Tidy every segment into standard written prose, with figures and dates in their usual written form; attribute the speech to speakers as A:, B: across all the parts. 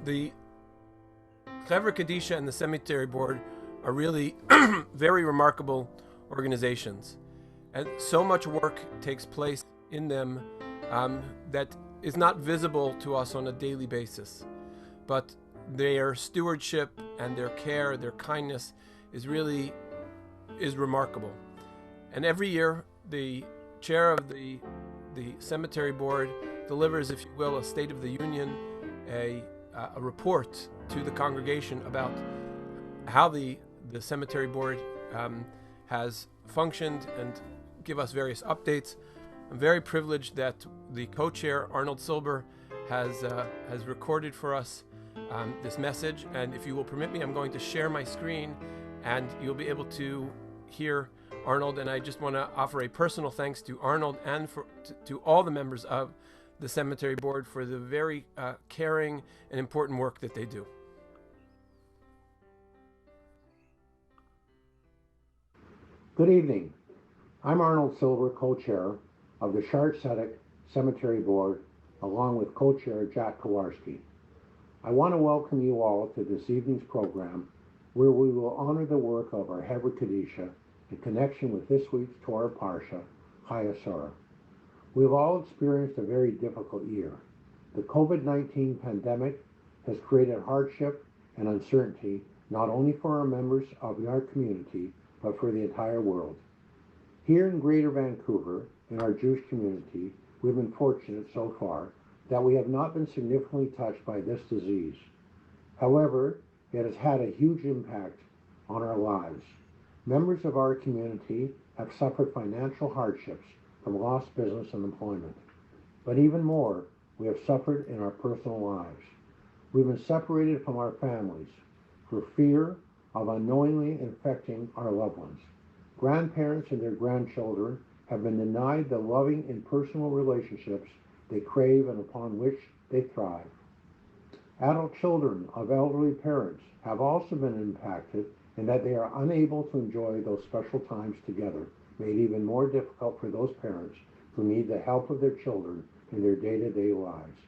A: The Chevra Kadisha and the Cemetery Board are really very remarkable organizations, and so much work takes place in them that is not visible to us on a daily basis. But their stewardship and their care, their kindness is remarkable. And every year, the chair of the cemetery board delivers, if you will, a State of the Union, a report to the congregation about how the cemetery board has functioned and give us various updates. I'm very privileged that the co-chair, Arnold Silber, has recorded for us this message. And if you will permit me, I'm going to share my screen and you'll be able to hear Arnold. And I just want to offer a personal thanks to Arnold and to all the members of the cemetery board for the very caring and important work that they do.
B: Good evening. I'm Arnold Silver, co-chair of the Schara Tzedeck Cemetery Board, along with co-chair Jack Kowarski. I want to welcome you all to this evening's program, where we will honor the work of our Chevra Kadisha in connection with this week's Torah Parsha, Chayeh sara. We've all experienced a very difficult year. The COVID-19 pandemic has created hardship and uncertainty not only for our members of our community, but for the entire world. Here in Greater Vancouver, in our Jewish community, we've been fortunate so far that we have not been significantly touched by this disease. However, it has had a huge impact on our lives. Members of our community have suffered financial hardships from lost business and employment. But even more, we have suffered in our personal lives. We've been separated from our families for fear of unknowingly infecting our loved ones. Grandparents and their grandchildren have been denied the loving and personal relationships they crave and upon which they thrive. Adult children of elderly parents have also been impacted in that they are unable to enjoy those special times together, made even more difficult for those parents who need the help of their children in their day-to-day lives.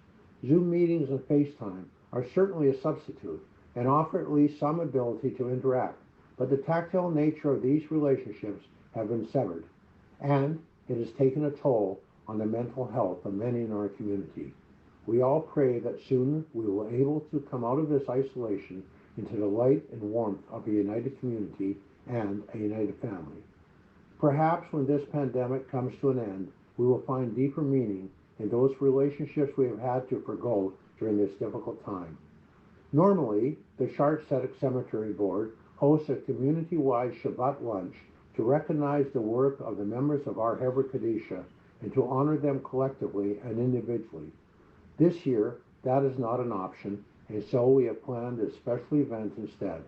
B: Zoom meetings and FaceTime are certainly a substitute and offer at least some ability to interact, but the tactile nature of these relationships have been severed, and it has taken a toll on the mental health of many in our community. We all pray that soon we will be able to come out of this isolation into the light and warmth of a united community and a united family. Perhaps when this pandemic comes to an end, we will find deeper meaning in those relationships we have had to forgo during this difficult time. Normally, the Schara Tzedeck Cemetery Board hosts a community-wide Shabbat lunch to recognize the work of the members of our Chevra Kadisha and to honor them collectively and individually. This year, that is not an option, and so we have planned a special event instead.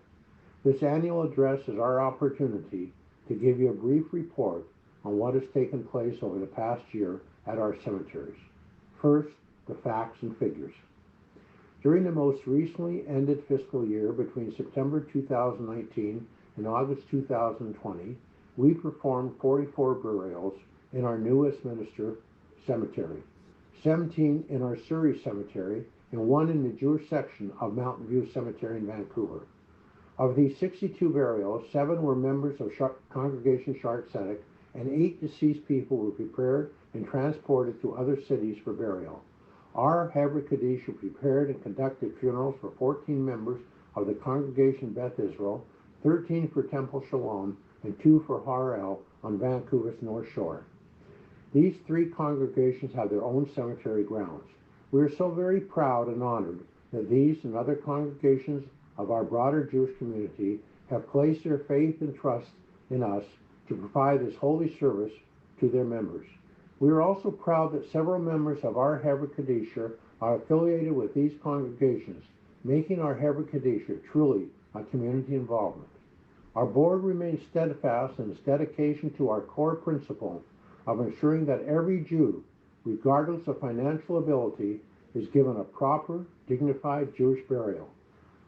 B: This annual address is our opportunity to give you a brief report on what has taken place over the past year at our cemeteries. First, the facts and figures. During the most recently ended fiscal year between September 2019 and August 2020, we performed 44 burials in our New Westminster Cemetery, 17 in our Surrey Cemetery, and 1 in the Jewish section of Mountain View Cemetery in Vancouver. Of these 62 burials, 7 were members of Congregation Schara Tzedeck, and 8 deceased people were prepared and transported to other cities for burial. Our Chevra Kadisha prepared and conducted funerals for 14 members of the Congregation Beth Israel, 13 for Temple Shalom, and 2 for Harel on Vancouver's North Shore. These 3 congregations have their own cemetery grounds. We are so very proud and honored that these and other congregations of our broader Jewish community have placed their faith and trust in us to provide this holy service to their members. We are also proud that several members of our Chevra Kadisha are affiliated with these congregations, making our Chevra Kadisha truly a community involvement. Our board remains steadfast in its dedication to our core principle of ensuring that every Jew, regardless of financial ability, is given a proper, dignified Jewish burial.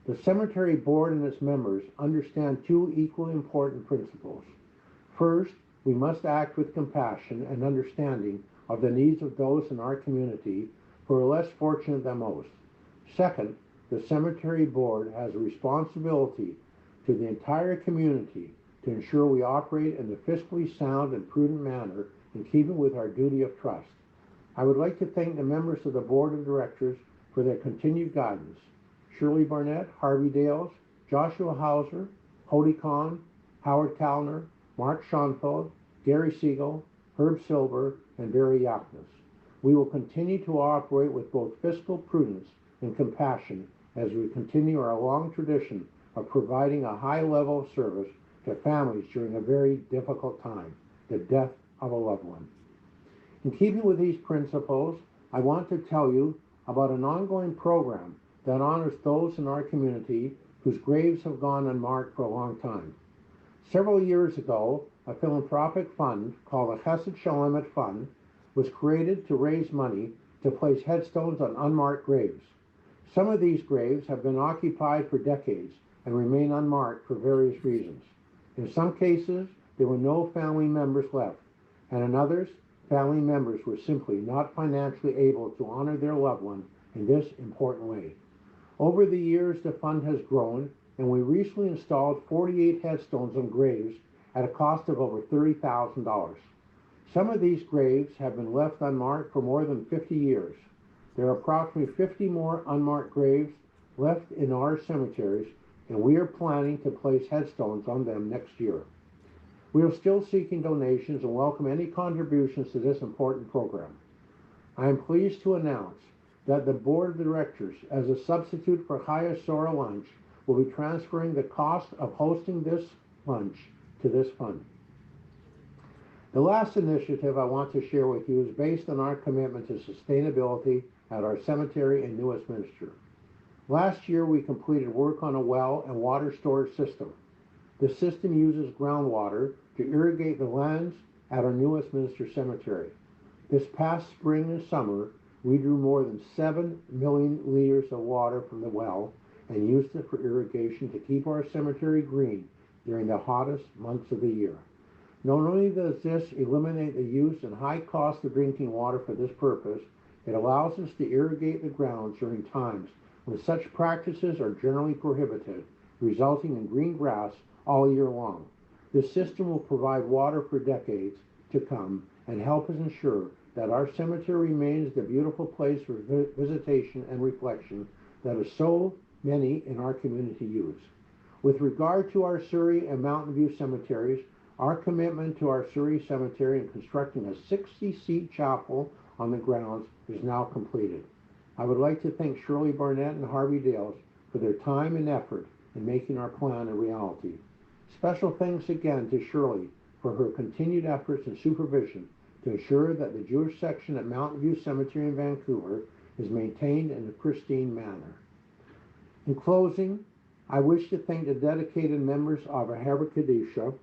B: The cemetery board and its members understand 2 equally important principles. First, we must act with compassion and understanding of the needs of those in our community who are less fortunate than most. Second, the cemetery board has a responsibility to the entire community to ensure we operate in a fiscally sound and prudent manner in keeping with our duty of trust. I would like to thank the members of the board of directors for their continued guidance. Shirley Barnett, Harvey Dales, Joshua Hauser, Hody Kahn, Howard Talner, Mark Schoenfeld, Gary Siegel, Herb Silver, and Barry Yaknis. We will continue to operate with both fiscal prudence and compassion as we continue our long tradition of providing a high level of service to families during a very difficult time, the death of a loved one. In keeping with these principles, I want to tell you about an ongoing program that honors those in our community whose graves have gone unmarked for a long time. Several years ago, a philanthropic fund called the Chayeh sara Fund was created to raise money to place headstones on unmarked graves. Some of these graves have been occupied for decades and remain unmarked for various reasons. In some cases, there were no family members left, and in others, family members were simply not financially able to honor their loved one in this important way. Over the years, the fund has grown, and we recently installed 48 headstones on graves at a cost of over $30,000. Some of these graves have been left unmarked for more than 50 years. There are approximately 50 more unmarked graves left in our cemeteries, and we are planning to place headstones on them next year. We are still seeking donations and welcome any contributions to this important program. I am pleased to announce that the board of directors, as a substitute for Chayeh sara lunch, will be transferring the cost of hosting this lunch to this fund. The last initiative I want to share with you is based on our commitment to sustainability at our cemetery in New Westminster. Last year, we completed work on a well and water storage system. The system uses groundwater to irrigate the lands at our New Westminster Cemetery. This past spring and summer, we drew more than 7 million liters of water from the well and used it for irrigation to keep our cemetery green during the hottest months of the year. Not only does this eliminate the use and high cost of drinking water for this purpose, it allows us to irrigate the grounds during times when such practices are generally prohibited, resulting in green grass all year long. This system will provide water for decades to come and help us ensure that our cemetery remains the beautiful place for visitation and reflection that is so many in our community use. With regard to our Surrey and Mountain View cemeteries, our commitment to our Surrey Cemetery in constructing a 60-seat chapel on the grounds is now completed. I would like to thank Shirley Barnett and Harvey Dales for their time and effort in making our plan a reality. Special thanks again to Shirley for her continued efforts and supervision to ensure that the Jewish section at Mountain View Cemetery in Vancouver is maintained in a pristine manner. In closing, I wish to thank the dedicated members of our Chevra Kadisha,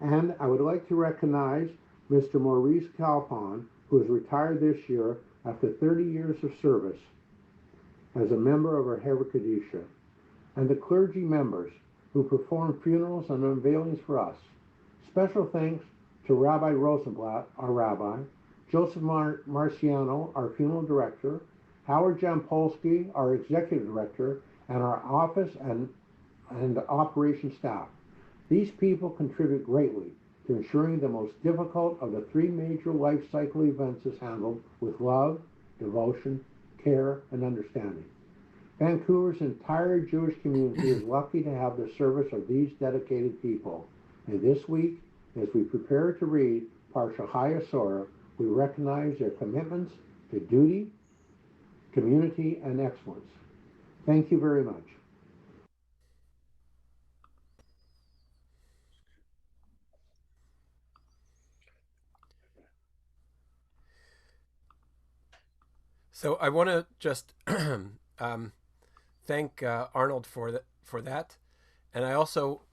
B: and I would like to recognize Mr. Maurice Calpon, who is retired this year after 30 years of service as a member of our Chevra Kadisha, and the clergy members who perform funerals and unveilings for us. Special thanks to Rabbi Rosenblatt, our rabbi, Joseph Marciano, our funeral director, Howard Jampolsky, our executive director, and our office and operation staff. These people contribute greatly to ensuring the most difficult of the three major life cycle events is handled with love, devotion, care, and understanding. Vancouver's entire Jewish community is lucky to have the service of these dedicated people. And this week, as we prepare to read Parsha Chayeh sara, we recognize their commitments to duty, community, and excellence. Thank you very much.
A: So I want to just thank Arnold for that, and I also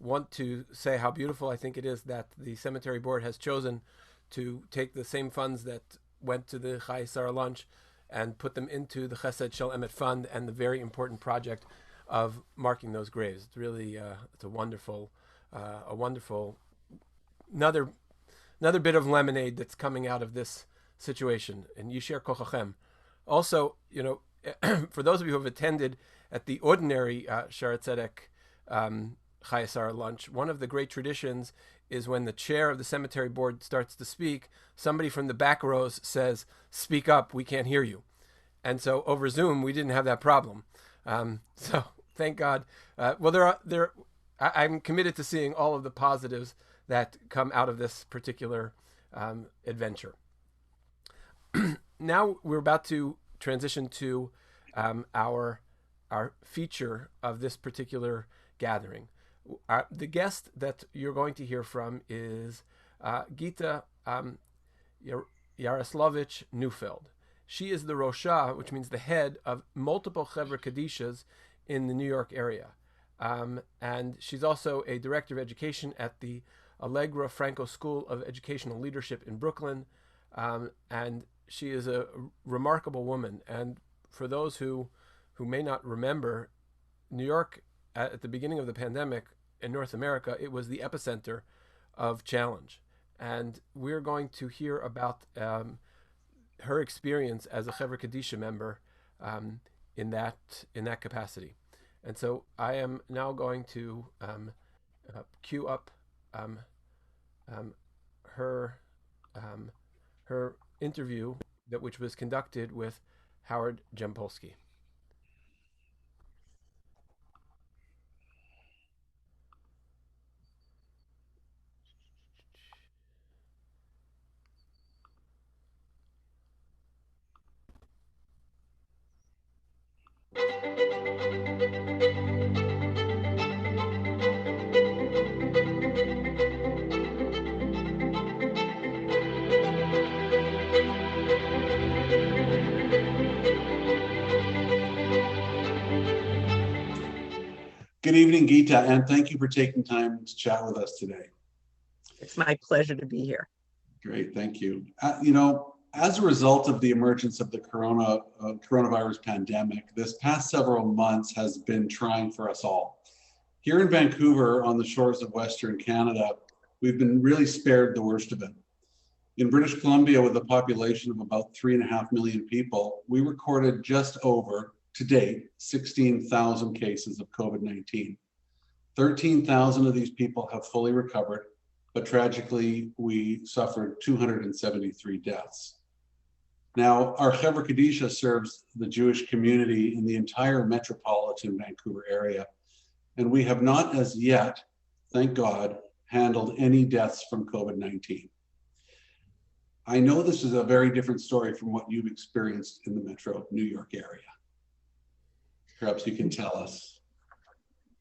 A: want to say how beautiful I think it is that the cemetery board has chosen to take the same funds that went to the Chayeh sara lunch and put them into the Chesed Shel Emet fund and the very important project of marking those graves. It's really it's a wonderful another bit of lemonade that's coming out of this situation. And Yisher Kochachem. Also, for those of you who have attended at the ordinary Schara Tzedeck Chayeh sara lunch, one of the great traditions is when the chair of the cemetery board starts to speak, somebody from the back rows says, "Speak up, we can't hear you." And so over Zoom, we didn't have that problem. So thank God. I'm committed to seeing all of the positives that come out of this particular adventure. Now we're about to transition to our feature of this particular gathering. The guest that you're going to hear from is Gita Yaroslavich Neufeld. She is the Rosha, which means the head of multiple Chevra Kadishas in the New York area. And she's also a director of education at the Allegra Franco School of Educational Leadership in Brooklyn. And she is a remarkable woman. And for those who may not remember, New York, at the beginning of the pandemic in North America, it was the epicenter of challenge. And we're going to hear about her experience as a Chevra Kadisha member in that capacity. And so I am now going to cue up her interview which was conducted with Howard Jempolsky.
C: Good evening, Gita, and thank you for taking time to chat with us today.
D: It's my pleasure to be here.
C: Great, thank you. As a result of the emergence of the coronavirus pandemic, this past several months has been trying for us all. Here in Vancouver, on the shores of Western Canada, we've been really spared the worst of it. In British Columbia, with a population of about 3.5 million people, we recorded just over, to date, 16,000 cases of COVID-19. 13,000 of these people have fully recovered, but tragically, we suffered 273 deaths. Now, our Chevra Kadisha serves the Jewish community in the entire metropolitan Vancouver area, and we have not as yet, thank God, handled any deaths from COVID-19. I know this is a very different story from what you've experienced in the Metro New York area. Perhaps you can tell us.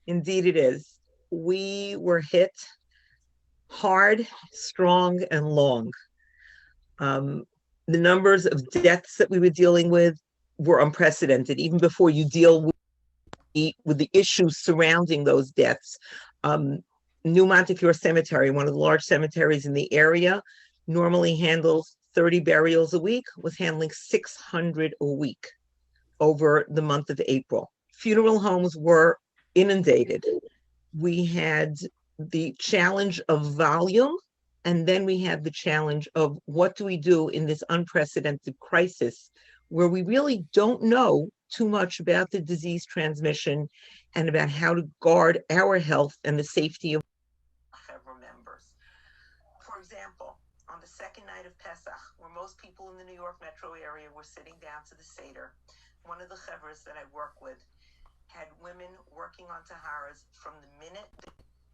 D: Indeed it is. We were hit hard, strong, and long. The numbers of deaths that we were dealing with were unprecedented, even before you deal with the issues surrounding those deaths. New Montefiore Cemetery, one of the large cemeteries in the area, normally handles 30 burials a week, was handling 600 a week over the month of April. Funeral homes were inundated. We had the challenge of volume, and then we had the challenge of what do we do in this unprecedented crisis where we really don't know too much about the disease transmission and about how to guard our health and the safety of Chevra members. For example, on the second night of Pesach, where most people in the New York metro area were sitting down to the Seder, one of the Chevras that I work with had women working on Taharas from the minute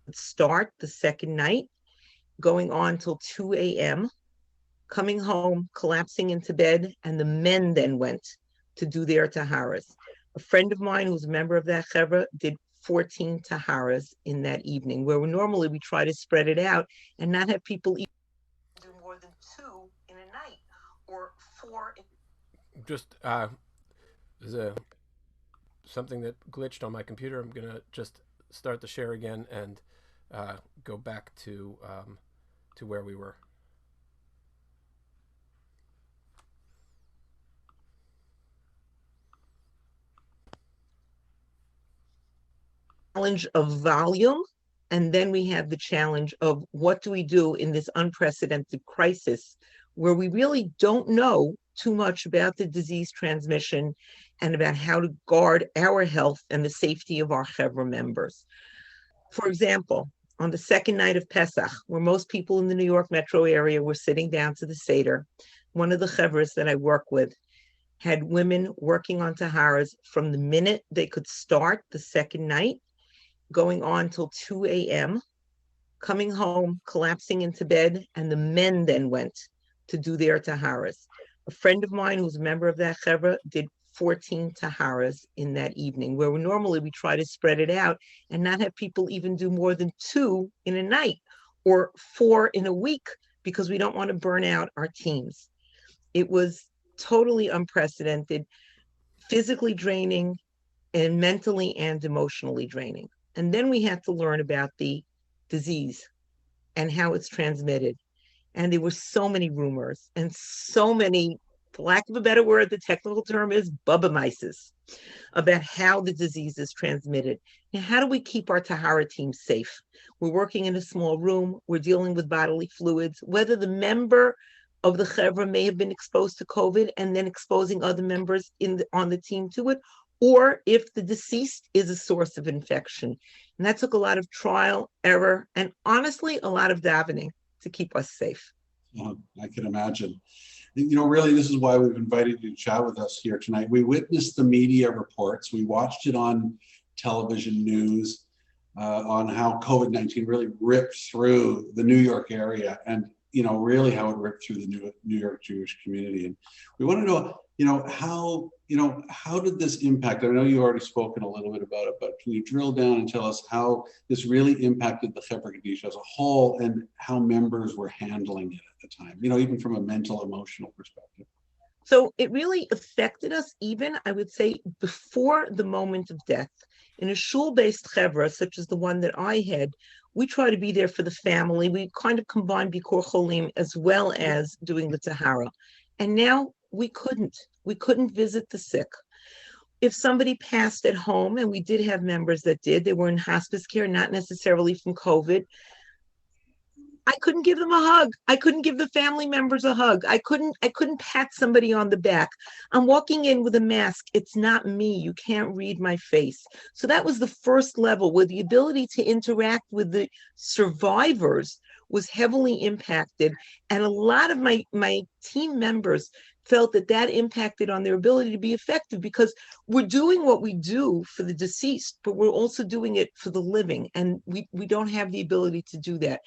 D: they start the second night, going on till 2 a.m., coming home, collapsing into bed, and the men then went to do their Taharas. A friend of mine who's a member of that Chevra did 14 Taharas in that evening, where normally we try to spread it out and not have people do more than 2 in a night or 4.
A: Just there's something that glitched on my computer. I'm gonna just start the share again and go back to where we were.
D: Challenge of volume, and then we have the challenge of what do we do in this unprecedented crisis where we really don't know too much about the disease transmission and about how to guard our health and the safety of our chevra members. For example, on the second night of Pesach, where most people in the New York metro area were sitting down to the Seder, one of the chevras that I work with had women working on taharas from the minute they could start the second night, going on till 2 a.m., coming home, collapsing into bed, and the men then went to do their taharas. A friend of mine who's a member of that chevra did 14 taharas in that evening, where normally we try to spread it out and not have people even do more than 2 in a night or 4 in a week, because we don't want to burn out our teams. It was totally unprecedented, physically draining, and mentally and emotionally draining. And then we had to learn about the disease and how it's transmitted. And there were so many rumors and so many, for lack of a better word, the technical term is bubamyces, about how the disease is transmitted. Now, how do we keep our tahara team safe? We're working in a small room. We're dealing with bodily fluids. Whether the member of the chevra may have been exposed to COVID and then exposing other members on the team to it, or if the deceased is a source of infection. And that took a lot of trial, error, and honestly, a lot of davening to keep us safe.
C: I can imagine. Really, this is why we've invited you to chat with us here tonight. We witnessed the media reports. We watched it on television news on how COVID-19 really ripped through the New York area, and really how it ripped through the New York Jewish community. And we want to know, how did this impact? I know you already spoken a little bit about it, but can you drill down and tell us how this really impacted the Chevra Kadisha as a whole and how members were handling it at the time, even from a mental, emotional perspective?
D: So it really affected us even, I would say, before the moment of death. In a shul-based chevra, such as the one that I had, we try to be there for the family. We kind of combine Bikur Cholim as well as doing the Tahara. And now we couldn't visit the sick. If somebody passed at home, and we did have members that did, they were in hospice care, not necessarily from COVID, I couldn't give them a hug. I couldn't give the family members a hug. I couldn't pat somebody on the back. I'm walking in with a mask. It's not me. You can't read my face. So that was the first level, where the ability to interact with the survivors was heavily impacted. And a lot of my team members felt that impacted on their ability to be effective, because we're doing what we do for the deceased, but we're also doing it for the living. And we don't have the ability to do that.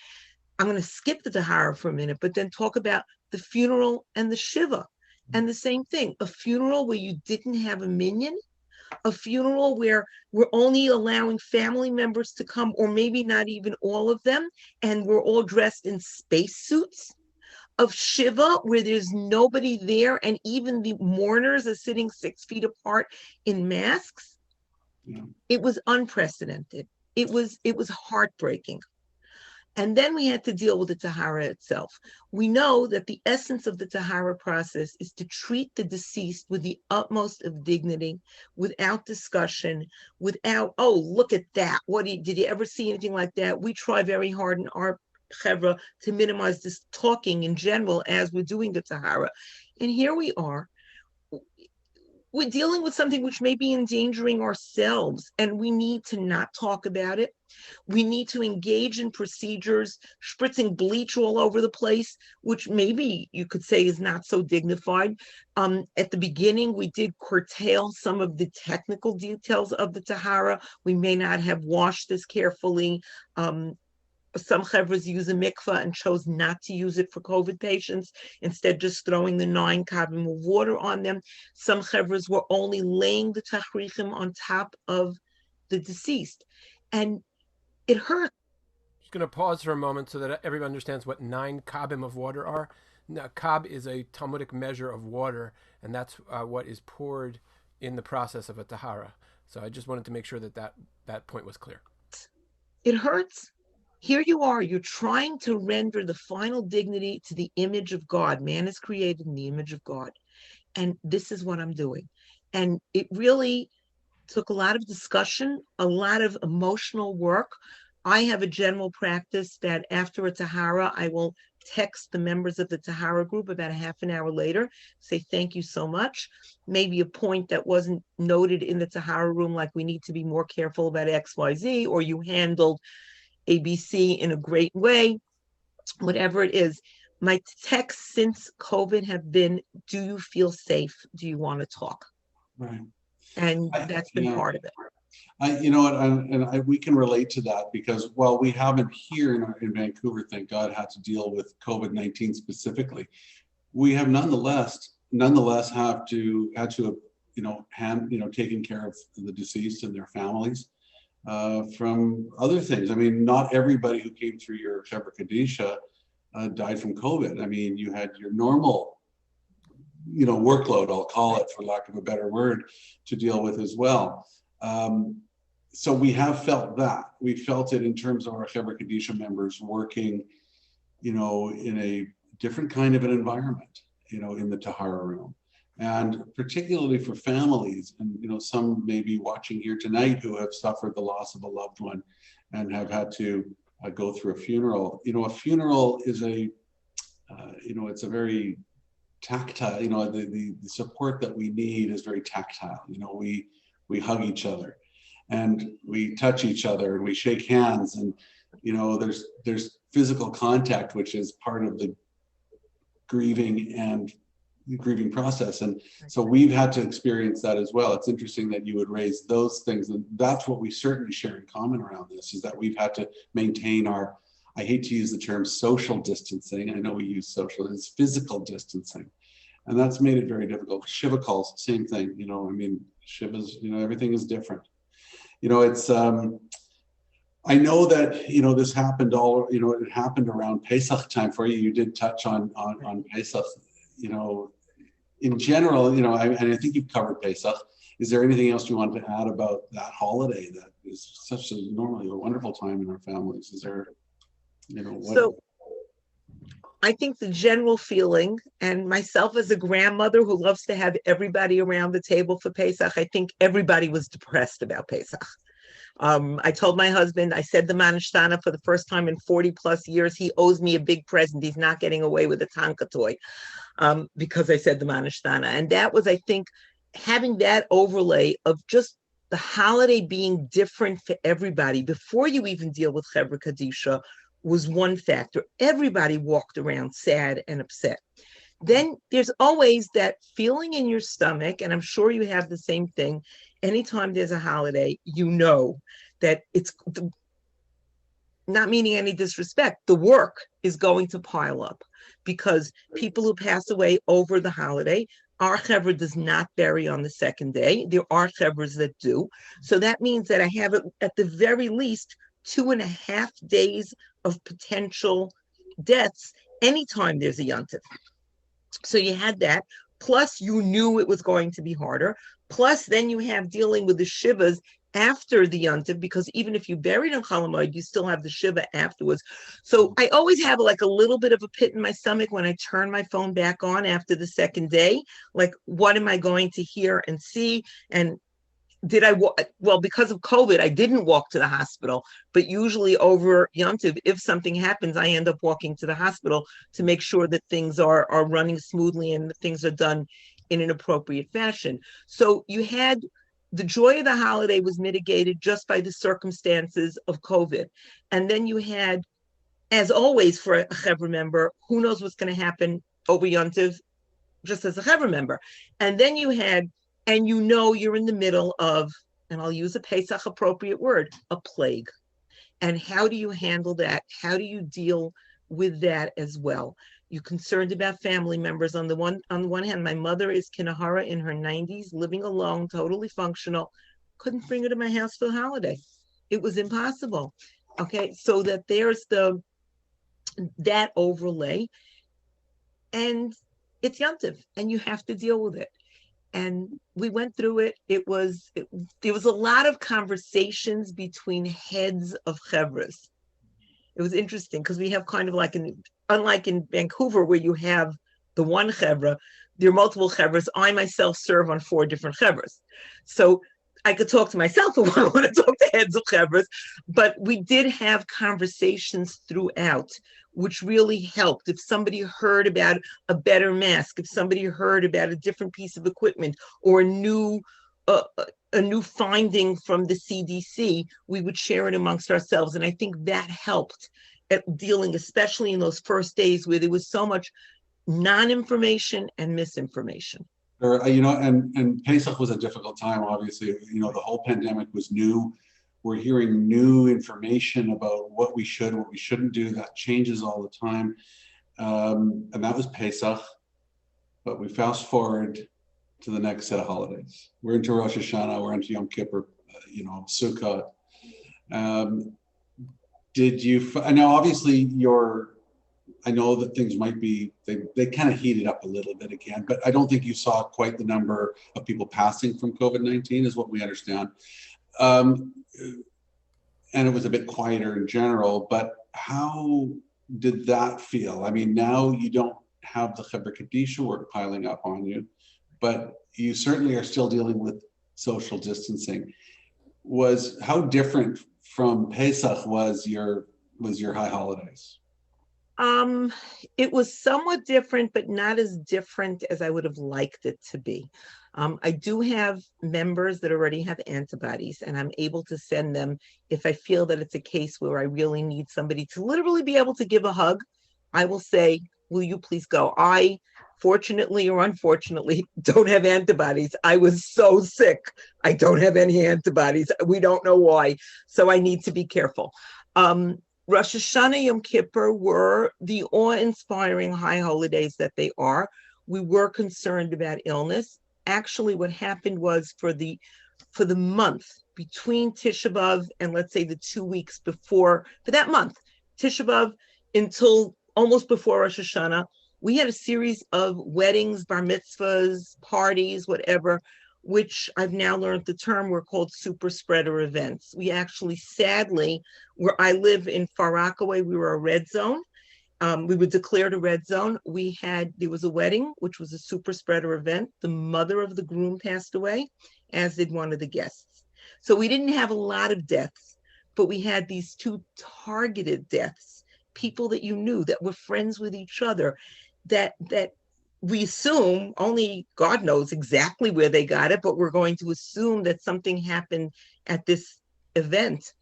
D: I'm going to skip the Tahara for a minute, but then talk about the funeral and the Shiva. And the same thing, a funeral where you didn't have a minyan, a funeral where we're only allowing family members to come, or maybe not even all of them, and we're all dressed in spacesuits. Of Shiva, where there's nobody there, and even the mourners are sitting 6 feet apart in masks. Yeah. It was unprecedented. It was heartbreaking. And then we had to deal with the Tahara itself. We know that the essence of the Tahara process is to treat the deceased with the utmost of dignity, without discussion, without, oh, look at that. Did you ever see anything like that? We try very hard in our chevra to minimize this talking in general as we're doing the Tahara. And here we are. We're dealing with something which may be endangering ourselves, and we need to not talk about it. We need to engage in procedures, spritzing bleach all over the place, which maybe you could say is not so dignified. At the beginning, we did curtail some of the technical details of the Tahara. We may not have washed this carefully. Some chevras use a mikvah and chose not to use it for COVID patients, instead just throwing the 9 kabim of water on them. Some chevras were only laying the tachrichim on top of the deceased. And it hurt.
A: I'm just going to pause for a moment so that everyone understands what 9 kabim of water are. Now, kab is a Talmudic measure of water, and that's what is poured in the process of a tahara. So I just wanted to make sure that point was clear.
D: It hurts. Here you are, you're trying to render the final dignity to the image of God. Man is created in the image of God. And this is what I'm doing. And it really took a lot of discussion, a lot of emotional work. I have a general practice that after a tahara, I will text the members of the Tahara group about a half an hour later, say thank you so much. Maybe a point that wasn't noted in the Tahara room, like we need to be more careful about XYZ, or you handled ABC in a great way, whatever it is. My texts since COVID have been, do you feel safe? Do you want to talk?
C: Right.
D: And that's been part of it.
C: You know what, we can relate to that, because while we haven't here in Vancouver, thank God, had to deal with COVID-19 specifically, we have nonetheless had to taking care of the deceased and their families from other things. I mean, not everybody who came through your Chevra Kadisha died from COVID. I mean, you had your normal, workload, I'll call it, for lack of a better word, to deal with as well. So we have felt that. We felt it in terms of our Chevra Kadisha members working, in a different kind of an environment, in the Tahara room. And particularly for families, and some may be watching here tonight who have suffered the loss of a loved one and have had to go through a funeral. A funeral is it's a very tactile, the support that we need is very tactile. We hug each other and we touch each other and we shake hands, and there's physical contact, which is part of the grieving process. And so we've had to experience that as well. It's interesting that you would raise those things, and that's what we certainly share in common around this, is that we've had to maintain our, I hate to use the term social distancing, I know we use social, it's physical distancing, and that's made it very difficult. Shiva calls, same thing, Shiva's, everything is different. It's I know that this happened it happened around Pesach time for you. You did touch on Pesach. In general, and I think you've covered Pesach. Is there anything else you want to add about that holiday that is such normally a wonderful time in our families? Is there,
D: So I think the general feeling, and myself as a grandmother who loves to have everybody around the table for Pesach, I think everybody was depressed about Pesach. I told my husband, I said the Manishtana for the first time in 40 plus years, he owes me a big present. He's not getting away with a Tonka toy because I said the Manishtana. And that was, I think, having that overlay of just the holiday being different for everybody before you even deal with Chevra Kadisha was one factor. Everybody walked around sad and upset. Then there's always that feeling in your stomach, and I'm sure you have the same thing. Anytime there's a holiday, that it's not meaning any disrespect. The work is going to pile up because people who pass away over the holiday, our chevra does not bury on the second day. There are chevras that do. So that means that I have at the very least 2.5 days of potential deaths anytime there's a yontif. So you had that, plus you knew it was going to be harder, plus then you have dealing with the shivas after the yontif, because even if you buried in Chol Hamoed, you still have the shiva afterwards. So I always have like a little bit of a pit in my stomach when I turn my phone back on after the second day, like what am I going to hear and see? And did I well, because of COVID, I didn't walk to the hospital, but usually over Yontiv, if something happens, I end up walking to the hospital to make sure that things are running smoothly and things are done in an appropriate fashion. So you had the joy of the holiday was mitigated just by the circumstances of COVID. And then you had, as always for a Chevra member, who knows what's going to happen over Yontiv, just as a Chevra member. And then you had, and you're in the middle of, and I'll use a Pesach appropriate word, a plague. And how do you handle that? How do you deal with that as well? You're concerned about family members. On the one hand, my mother is Kinahara in her 90s, living alone, totally functional. Couldn't bring her to my house for the holiday. It was impossible. Okay, so that there's that overlay, and it's Yontiv, and you have to deal with it. And we went through it. There was a lot of conversations between heads of chevras. It was interesting because we have kind of like unlike in Vancouver where you have the one chevra, there are multiple chevras. I myself serve on 4 different chevras. So I could talk to myself if I want to talk to heads of chevras, but we did have conversations throughout, which really helped. If somebody heard about a better mask, if somebody heard about a different piece of equipment or a new finding from the CDC, we would share it amongst ourselves. And I think that helped at dealing, especially in those first days where there was so much non-information and misinformation.
C: And Pesach was a difficult time, obviously. The whole pandemic was new. We're hearing new information about what we should, what we shouldn't do. That changes all the time. And that was Pesach. But we fast forward to the next set of holidays. We're into Rosh Hashanah, we're into Yom Kippur, Sukkot. Now obviously I know that things might be, they kind of heated up a little bit again, but I don't think you saw quite the number of people passing from COVID-19 is what we understand. And it was a bit quieter in general, but how did that feel? I mean, now you don't have the Chevra Kadisha work piling up on you, but you certainly are still dealing with social distancing. How different from Pesach was your high holidays?
D: It was somewhat different, but not as different as I would have liked it to be. I do have members that already have antibodies, and I'm able to send them if I feel that it's a case where I really need somebody to literally be able to give a hug. I will say, will you please go? I, fortunately or unfortunately, don't have antibodies. I was so sick. I don't have any antibodies. We don't know why. So I need to be careful. Rosh Hashanah, Yom Kippur were the awe-inspiring high holidays that they are. We were concerned about illness. Actually, what happened was for the month between Tisha B'Av and let's say the 2 weeks before, for that month, Tisha B'Av until almost before Rosh Hashanah, we had a series of weddings, bar mitzvahs, parties, whatever, which I've now learned the term were called super spreader events. We actually, sadly, where I live in Far Rockaway, we were a red zone. We were declared a red zone. There was a wedding, which was a super spreader event. The mother of the groom passed away, as did one of the guests. So we didn't have a lot of deaths, but we had these two targeted deaths, people that you knew that were friends with each other, that we assume, only God knows exactly where they got it, but we're going to assume that something happened at this event.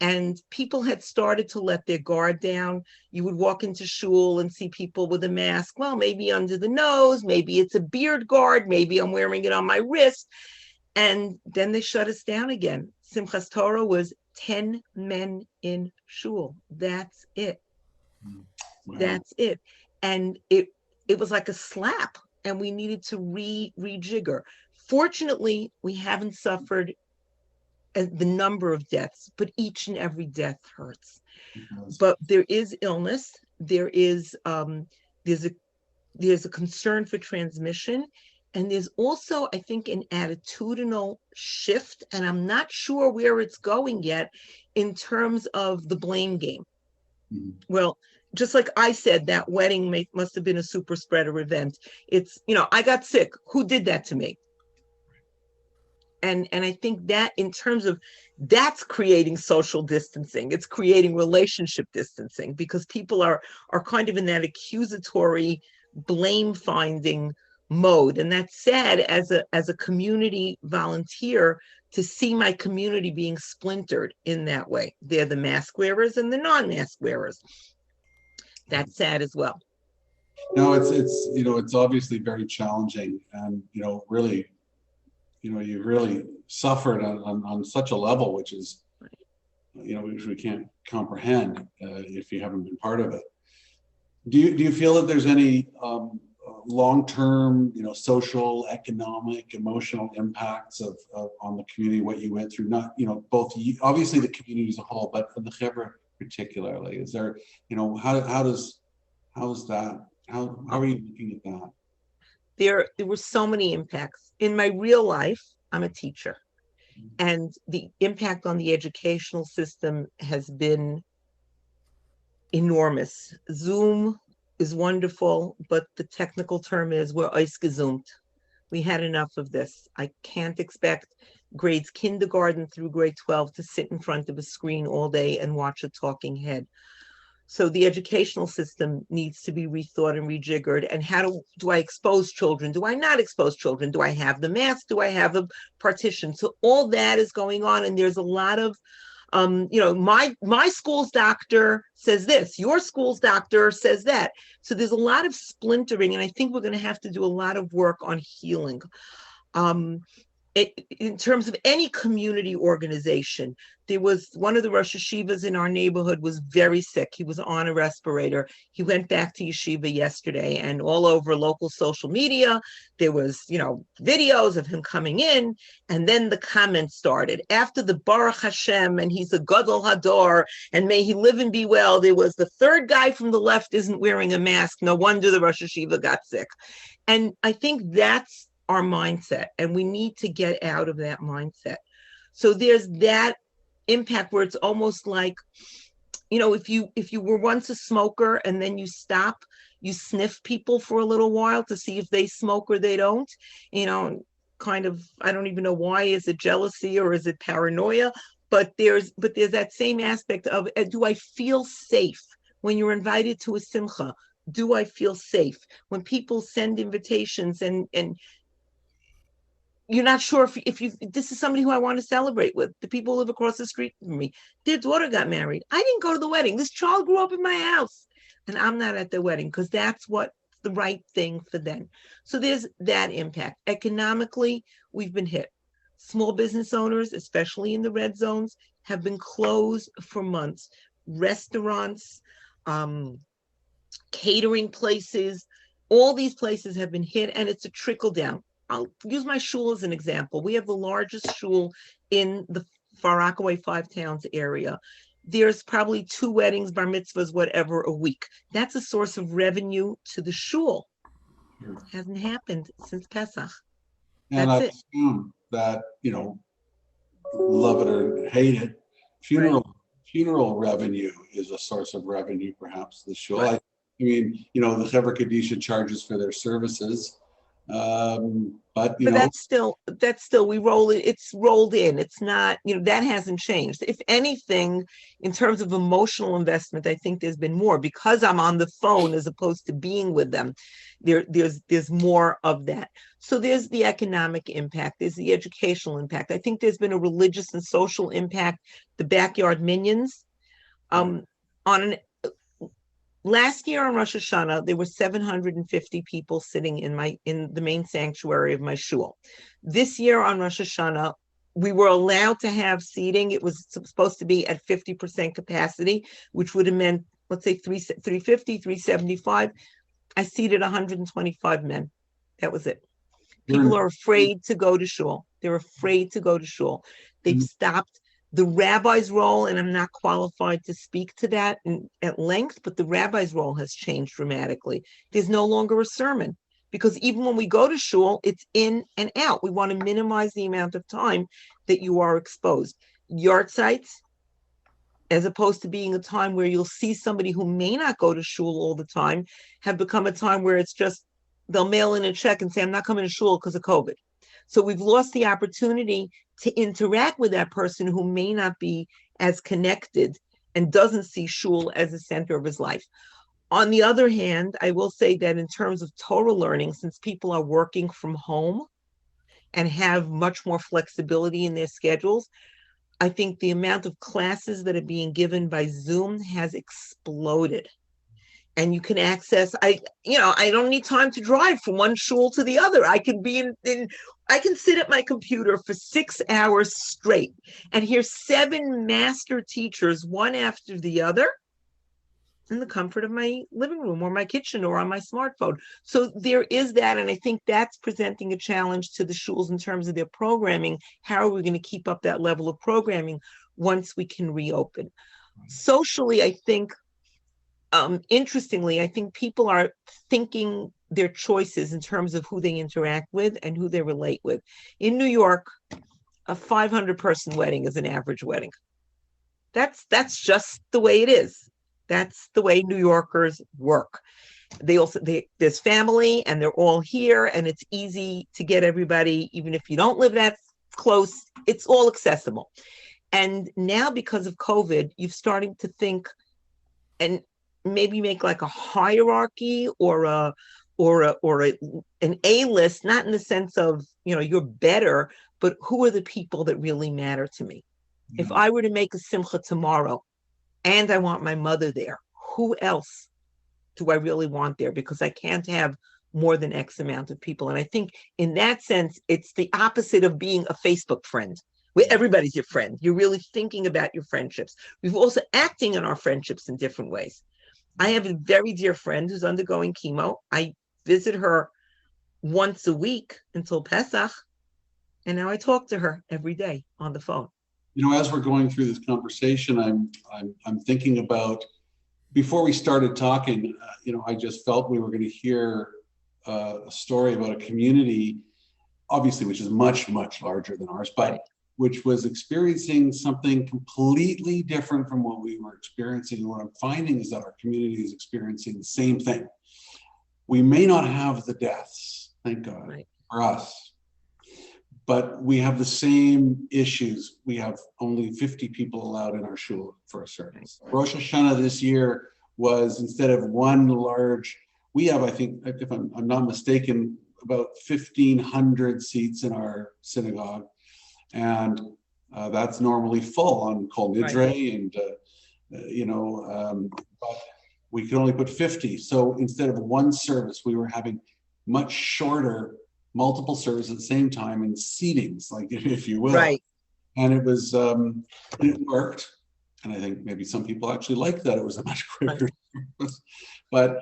D: And people had started to let their guard down. You would walk into shul and see people with a mask. Well, maybe under the nose, maybe it's a beard guard, maybe I'm wearing it on my wrist. And then they shut us down again. Simchas Torah was 10 men in shul. That's it. Wow. That's it. And it was like a slap, and we needed to rejigger. Fortunately, we haven't suffered the number of deaths, but each and every death hurts. But there is illness. There's a concern for transmission, and there's also, I think, an attitudinal shift, and I'm not sure where it's going yet in terms of the blame game. Mm-hmm. Well, just like I said, that wedding must have been a super spreader event. It's, I got sick. Who did that to me? And I think that in terms of, that's creating social distancing. It's creating relationship distancing, because people are kind of in that accusatory blame finding mode. And that's sad as a community volunteer to see my community being splintered in that way. They're the mask wearers and the non-mask wearers. That's sad as well.
C: No, it's obviously very challenging, and really, you really suffered on such a level, which is, which we can't comprehend if you haven't been part of it. Do you feel that there's any long-term, social, economic, emotional impacts of on the community, what you went through? Not, both obviously the community as a whole, but for the Chevra particularly, is there, how are you looking at that?
D: There were so many impacts. In my real life, I'm a teacher, and the impact on the educational system has been enormous. Zoom is wonderful, but the technical term is we're ausgezoomt. We had enough of this. I can't expect grades kindergarten through grade 12 to sit in front of a screen all day and watch a talking head. So the educational system needs to be rethought and rejiggered. And how do I expose children? Do I not expose children? Do I have the mask? Do I have the partition? So all that is going on. And there's a lot of, my school's doctor says this, your school's doctor says that. So there's a lot of splintering. And I think we're going to have to do a lot of work on healing. In terms of any community organization, there was one of the Rosh Yeshivas in our neighborhood was very sick. He was on a respirator. He went back to yeshiva yesterday, and all over local social media, there was, videos of him coming in, and then the comments started. After the Baruch Hashem, and he's a Gadol Hador, and may he live and be well, there was the third guy from the left isn't wearing a mask. No wonder the Rosh Yeshiva got sick. And I think that's our mindset, and we need to get out of that mindset. So there's that impact where it's almost like, if you were once a smoker and then you stop, you sniff people for a little while to see if they smoke or they don't, kind of, I don't even know why. Is it jealousy or is it paranoia? But there's that same aspect of, do I feel safe when you're invited to a simcha? Do I feel safe when people send invitations and you're not sure if this is somebody who I want to celebrate with? The people who live across the street from me, their daughter got married. I didn't go to the wedding. This child grew up in my house, and I'm not at the wedding because that's what the right thing for them. So there's that impact. Economically, we've been hit. Small business owners, especially in the red zones, have been closed for months. Restaurants, catering places, all these places have been hit, and it's a trickle down. I'll use my shul as an example. We have the largest shul in the Far Rockaway Five Towns area. There's probably 2 weddings, bar mitzvahs, whatever, a week. That's a source of revenue to the shul. Hasn't happened since Pesach.
C: And I assume that, love it or hate it, funeral revenue is a source of revenue, perhaps, the shul. Right. I mean, the Chevra Kadisha charges for their services. But that's still we roll it. It's rolled in. It's not, that hasn't changed. If anything, in terms of emotional investment, I think there's been more because I'm on the phone as opposed to being with them. There's more of that. So there's the economic impact. There's the educational impact. I think there's been a religious and social impact. The backyard minions, last year on Rosh Hashanah, there were 750 people sitting in the main sanctuary of my shul. This year on Rosh Hashanah, we were allowed to have seating. It was supposed to be at 50% capacity, which would have meant, let's say 350, 375. I seated 125 men. That was it. People are afraid to go to shul. They're afraid to go to shul. They've stopped. The rabbi's role, and I'm not qualified to speak to that at length, but the rabbi's role has changed dramatically. There's no longer a sermon because even when we go to shul, it's in and out. We want to minimize the amount of time that you are exposed. Yard sites, as opposed to being a time where you'll see somebody who may not go to shul all the time, have become a time where it's just, they'll mail in a check and say, I'm not coming to shul because of COVID. So we've lost the opportunity to interact with that person who may not be as connected and doesn't see shul as the center of his life. On the other hand, I will say that in terms of Torah learning, since people are working from home and have much more flexibility in their schedules, I think the amount of classes that are being given by Zoom has exploded. And you can access, I don't need time to drive from one shul to the other. I can be I can sit at my computer for 6 hours straight and hear 7 master teachers, one after the other, in the comfort of my living room or my kitchen or on my smartphone. So there is that, and I think that's presenting a challenge to the shuls in terms of their programming. How are we going to keep up that level of programming once we can reopen? Socially, I think, interestingly, I think people are thinking their choices in terms of who they interact with and who they relate with. In New York, a 500-person wedding is an average wedding. That's just the way it is. That's the way New Yorkers work. There's family and they're all here, and it's easy to get everybody, even if you don't live that
D: close, it's all accessible. And now because of COVID, you're starting to think and maybe make like a hierarchy or an A list, not in the sense of, you're better, but who are the people that really matter to me? Yeah. If I were to make a simcha tomorrow and I want my mother there, who else do I really want there? Because I can't have more than X amount of people. And I think in that sense, it's the opposite of being a Facebook friend, where everybody's your friend. You're really thinking about your friendships. We're also acting on our friendships in different ways. I have a very dear friend who's undergoing chemo. I visit her once a week until Pesach. And now I talk to her every day on the phone.
C: As we're going through this conversation, I'm thinking about, before we started talking, I just felt we were going to hear a story about a community, obviously, which is much, much larger than ours, but which was experiencing something completely different from what we were experiencing. And what I'm finding is that our community is experiencing the same thing. We may not have the deaths, thank God, for us, but we have the same issues. We have only 50 people allowed in our shul for a service. Rosh Hashanah this year was, instead of one large, we have, I think, if I'm not mistaken, about 1,500 seats in our synagogue. And that's normally full on Kol Nidre, but we could only put 50. So instead of one service, we were having much shorter, multiple services at the same time in seatings, like, if you will. Right. And it was, it worked. And I think maybe some people actually liked that. It was a much quicker service. But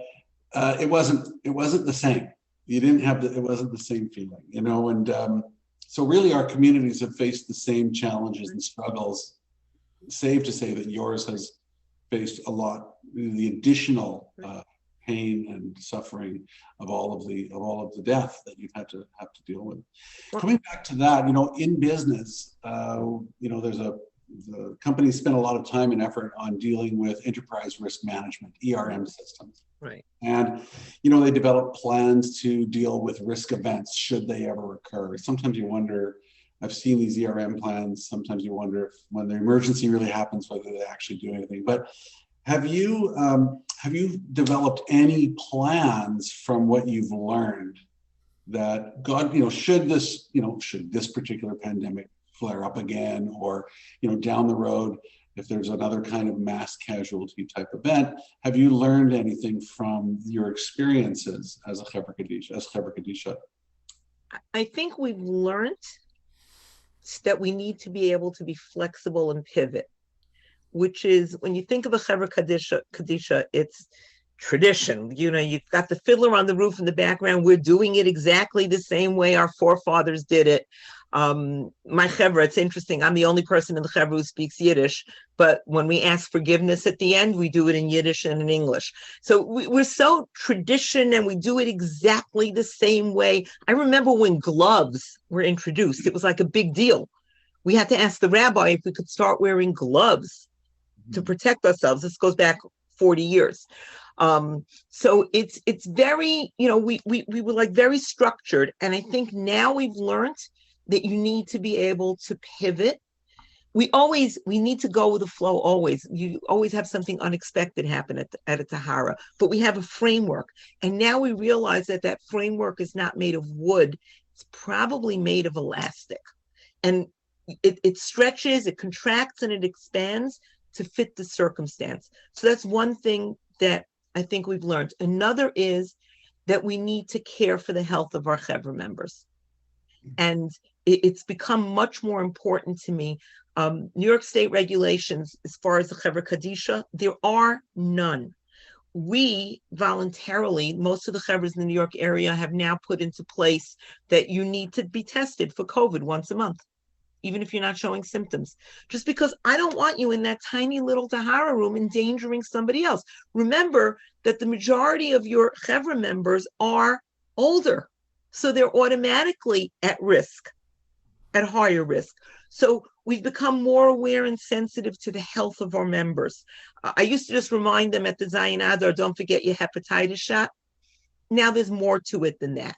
C: it wasn't the same. You didn't have it wasn't the same feeling, and so really our communities have faced the same challenges and struggles. Safe to say that yours has faced a lot, the additional pain and suffering of all of the death that you've had to deal with. Coming back to that, in business, the companies spend a lot of time and effort on dealing with enterprise risk management, ERM systems.
D: Right.
C: And, they develop plans to deal with risk events should they ever occur. Sometimes you wonder, I've seen these ERM plans, sometimes you wonder if when the emergency really happens, whether they actually do anything. But have you developed any plans from what you've learned that should this particular pandemic flare up again, or down the road, if there's another kind of mass casualty type event, have you learned anything from your experiences as a Chevra Kadisha?
D: I think we've learned that we need to be able to be flexible and pivot, which is, when you think of a Chevra Kadisha, it's tradition. You've got the fiddler on the roof in the background. We're doing it exactly the same way our forefathers did it. My Chevra, it's interesting. I'm the only person in the Chevra who speaks Yiddish, but when we ask forgiveness at the end, we do it in Yiddish and in English. So we're so tradition, and we do it exactly the same way. I remember when gloves were introduced, it was like a big deal. We had to ask the rabbi if we could start wearing gloves to protect ourselves. This goes back 40 years. So it's very, we were like very structured. And I think now we've learned that you need to be able to pivot. We need to go with the flow always. You always have something unexpected happen at a tahara, but we have a framework. And now we realize that framework is not made of wood. It's probably made of elastic. And it stretches, it contracts, and it expands to fit the circumstance. So that's one thing that I think we've learned. Another is that we need to care for the health of our Chevra members. And it's become much more important to me. New York State regulations, as far as the Chevra Kadisha, there are none. We voluntarily, most of the Chevras in the New York area have now put into place that you need to be tested for COVID once a month, even if you're not showing symptoms. Just because I don't want you in that tiny little tahara room endangering somebody else. Remember that the majority of your Chevra members are older, so they're automatically at risk, at higher risk. So we've become more aware and sensitive to the health of our members. I used to just remind them at the Zayin Adar, don't forget your hepatitis shot. Now there's more to it than that.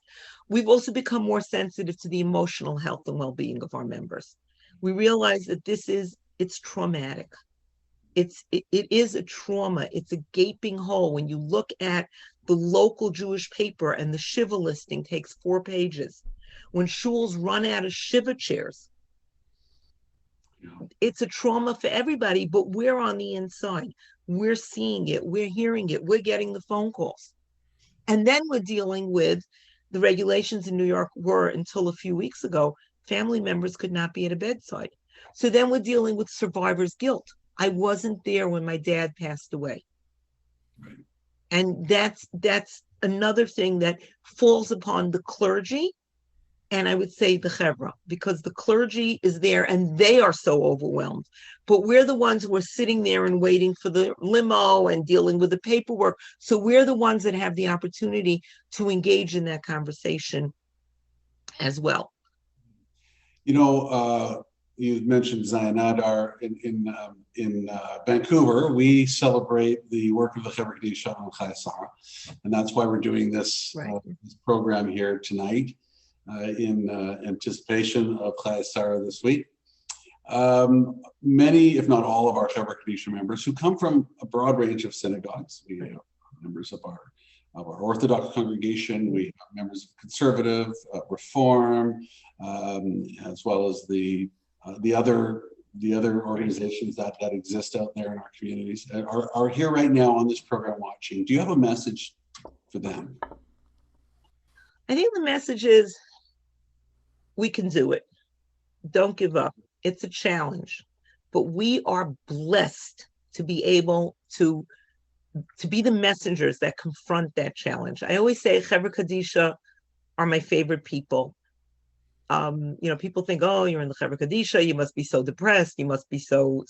D: We've also become more sensitive to the emotional health and well-being of our members. We realize that it's traumatic. It is a trauma. It's a gaping hole. When you look at the local Jewish paper and the Shiva listing takes 4 pages, when shuls run out of Shiva chairs, it's a trauma for everybody, but we're on the inside. We're seeing it. We're hearing it. We're getting the phone calls. And then we're dealing with the regulations in New York were, until a few weeks ago, family members could not be at a bedside. So then we're dealing with survivor's guilt. I wasn't there when my dad passed away.
C: Right.
D: And that's another thing that falls upon the clergy, and I would say the chevra, because the clergy is there and they are so overwhelmed. But we're the ones who are sitting there and waiting for the limo and dealing with the paperwork. So we're the ones that have the opportunity to engage in that conversation as well.
C: You know, you mentioned Zion Adar in Vancouver. We celebrate the work of the Chevra Kadisha on Chayeh sara, and that's why we're doing this, this program here tonight in anticipation of Chayeh sara this week. Many, if not all, of our Chevra Kadisha members who come from a broad range of synagogues. We have members of our Orthodox congregation. We have members of Conservative, Reform, as well as the other organizations that exist out there in our communities are here right now on this program watching. Do you have a message for them?
D: I think the message is we can do it. Don't give up. It's a challenge, but we are blessed to be able to be the messengers that confront that challenge. I always say Chevra Kadisha are my favorite people. People think, oh, you're in the Chevra Kadisha, you must be so depressed, you must be so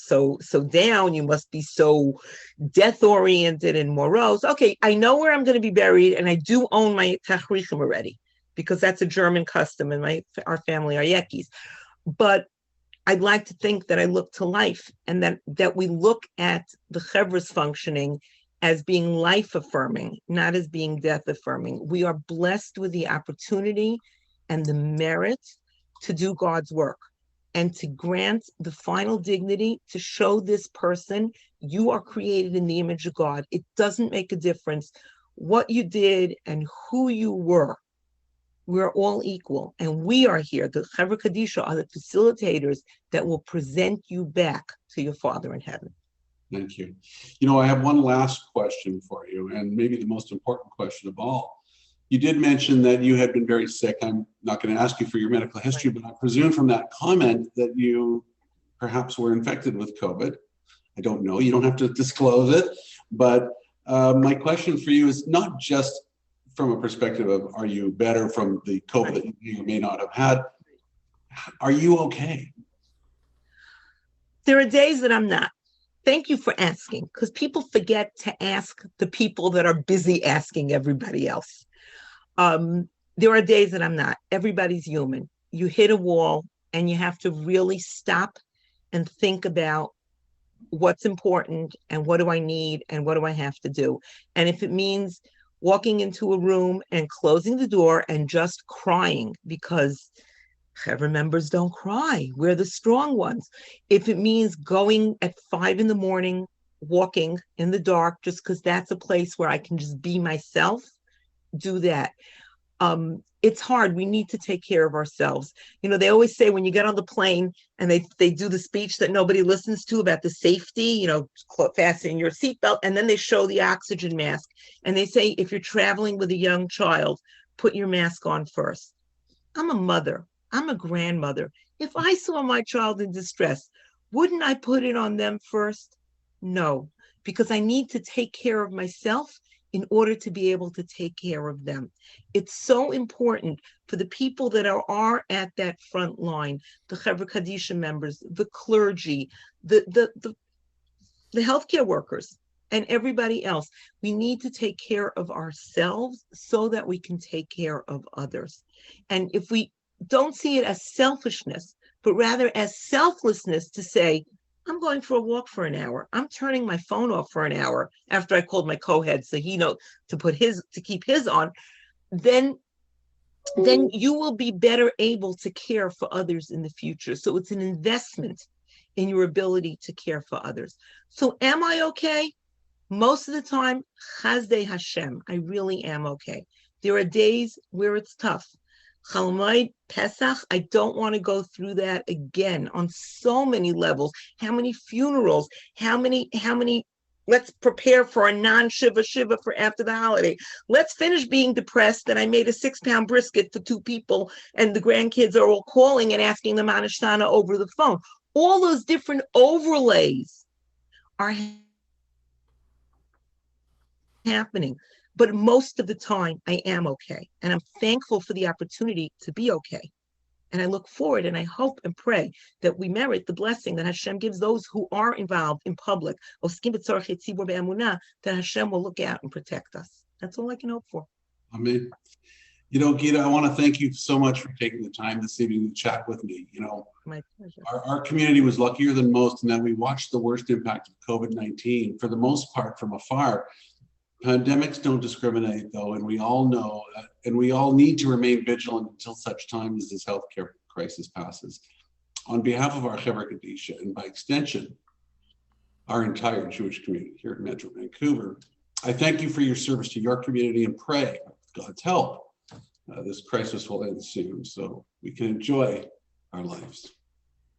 D: down, you must be so death-oriented and morose. Okay, I know where I'm going to be buried, and I do own my tachrichim already, because that's a German custom, and our family are Yekis. But I'd like to think that I look to life, and that we look at the Chevra's functioning as being life-affirming, not as being death-affirming. We are blessed with the opportunity and the merit to do God's work and to grant the final dignity to show this person, you are created in the image of God. It doesn't make a difference what you did and who you were. We're all equal, and we are here. The Chevra Kadisha are the facilitators that will present you back to your Father in heaven.
C: Thank you. You know, I have one last question for you, and maybe the most important question of all. You did mention that you had been very sick. I'm not going to ask you for your medical history, but I presume from that comment that you perhaps were infected with COVID. I don't know. You don't have to disclose it. But my question for you is not just from a perspective of, are you better from the COVID that you may not have had? Are you okay?
D: There are days that I'm not. Thank you for asking, because people forget to ask the people that are busy asking everybody else. There are days that I'm not. Everybody's human. You hit a wall and you have to really stop and think about what's important and what do I need and what do I have to do. And if it means walking into a room and closing the door and just crying, because Chevra members don't cry. We're the strong ones. If it means going at 5 a.m, walking in the dark, just because that's a place where I can just be myself, do that. It's hard. We need to take care of ourselves. You know, they always say when you get on the plane and they do the speech that nobody listens to about the safety, fasten your seatbelt, and then they show the oxygen mask. And they say, if you're traveling with a young child, put your mask on first. I'm a mother. I'm a grandmother. If I saw my child in distress, wouldn't I put it on them first? No, because I need to take care of myself in order to be able to take care of them. It's so important for the people that are at that front line, the Chevra Kadisha members, the clergy, the healthcare workers, and everybody else. We need to take care of ourselves so that we can take care of others. And if we don't see it as selfishness, but rather as selflessness to say, I'm going for a walk for an hour. I'm turning my phone off for an hour after I called my co-head so he knows to keep his on. Then then you will be better able to care for others in the future. So it's an investment in your ability to care for others. So am I okay? Most of the time, Chazdei Hashem, I really am okay. There are days where it's tough. Chalmai Pesach, I don't want to go through that again on so many levels. How many funerals? How many? Let's prepare for a non-Shiva Shiva for after the holiday. Let's finish being depressed that I made a 6-pound brisket for 2 people and the grandkids are all calling and asking the Manashtana over the phone. All those different overlays are happening. But most of the time, I am okay. And I'm thankful for the opportunity to be okay. And I look forward and I hope and pray that we merit the blessing that Hashem gives those who are involved in public, that Hashem will look out and protect us. That's all I can hope for.
C: Amen. You know, Gita, I want to thank you so much for taking the time this evening to chat with me. You know,
D: my pleasure.
C: Our community was luckier than most in that we watched the worst impact of COVID-19, for the most part, from afar. Pandemics don't discriminate, though, and we all know, and we all need to remain vigilant until such time as this healthcare crisis passes. On behalf of our Chevra Kadisha, and by extension, our entire Jewish community here in Metro Vancouver, I thank you for your service to your community and pray, with God's help, this crisis will end soon so we can enjoy our lives.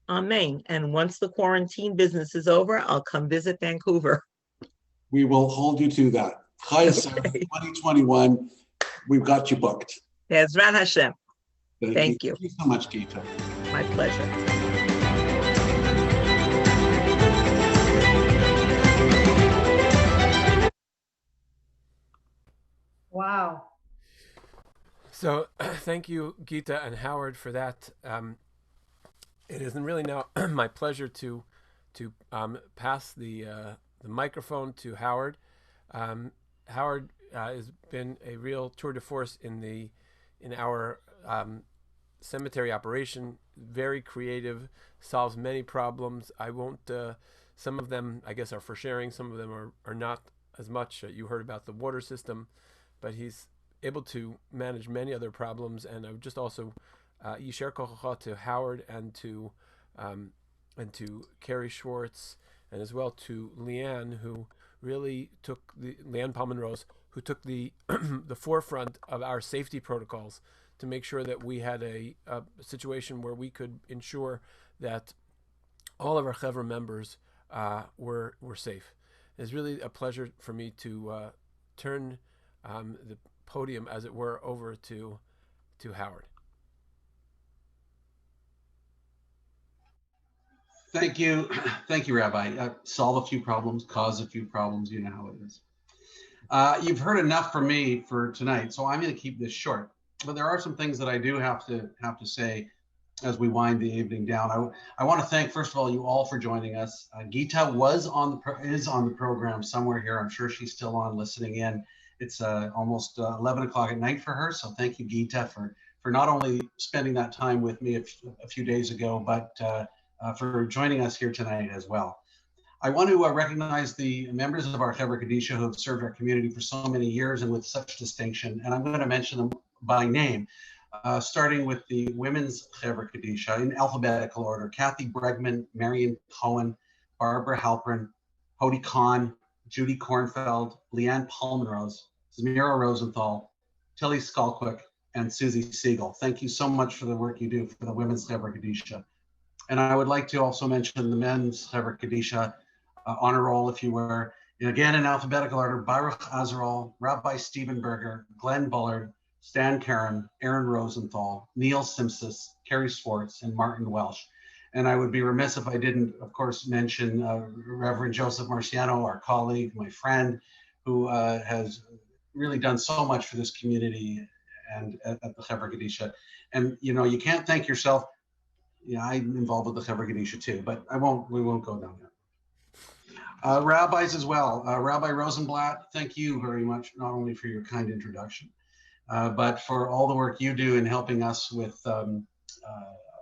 D: Amen. And once the quarantine business is over, I'll come visit Vancouver.
C: We will hold you to that. Chayeh sara 2021, we've got you booked.
D: Ezrat Hashem.
C: Thank you. Thank you so much, Gita.
D: My pleasure.
E: Wow.
A: So thank you, Gita and Howard, for that. It is really now my pleasure to pass the microphone to Howard. Howard has been a real tour de force in our cemetery operation. Very creative, solves many problems. I won't. Some of them, I guess, are for sharing. Some of them are not as much. You heard about the water system, but he's able to manage many other problems. And I would just also yisher kochacha to Howard and to Carrie Schwartz, and as well to Leanne, who really took Leanne Palmenrose, who took the the forefront of our safety protocols to make sure that we had a situation where we could ensure that all of our Chevra members were safe. It's really a pleasure for me to turn the podium, as it were, over to Howard.
F: Thank you, Rabbi. Solve a few problems, cause a few problems. You know how it is. You've heard enough from me for tonight, so I'm going to keep this short. But there are some things that I do have to say as we wind the evening down. I want to thank, first of all, you all for joining us. Gita is on the program somewhere here. I'm sure she's still on, listening in. It's almost 11 o'clock at night for her. So thank you, Gita, for not only spending that time with me a few days ago, but for joining us here tonight as well. I want to recognize the members of our Chevra Kadisha who have served our community for so many years and with such distinction. And I'm going to mention them by name, starting with the Women's Chevra Kadisha in alphabetical order: Kathy Bregman, Marion Cohen, Barbara Halpern, Hody Kahn, Judy Kornfeld, Leanne Palmenrose, Zamira Rosenthal, Tilly Skalquick, and Susie Siegel. Thank you so much for the work you do for the Women's Chevra Kadisha. And I would like to also mention the Men's Chevra Kadisha honor roll, if you were. Again, in alphabetical order: Baruch Azarol, Rabbi Stephen Berger, Glenn Bullard, Stan Karen, Aaron Rosenthal, Neil Simpson, Carrie Swartz, and Martin Welsh. And I would be remiss if I didn't, of course, mention Reverend Joseph Marciano, our colleague, my friend, who has really done so much for this community and at the Chevra Kadisha. And you know, you can't thank yourself. Yeah, I'm involved with the Chevra Kadisha too, but we won't go down there. Rabbis as well. Rabbi Rosenblatt, thank you very much, not only for your kind introduction, but for all the work you do in helping us with the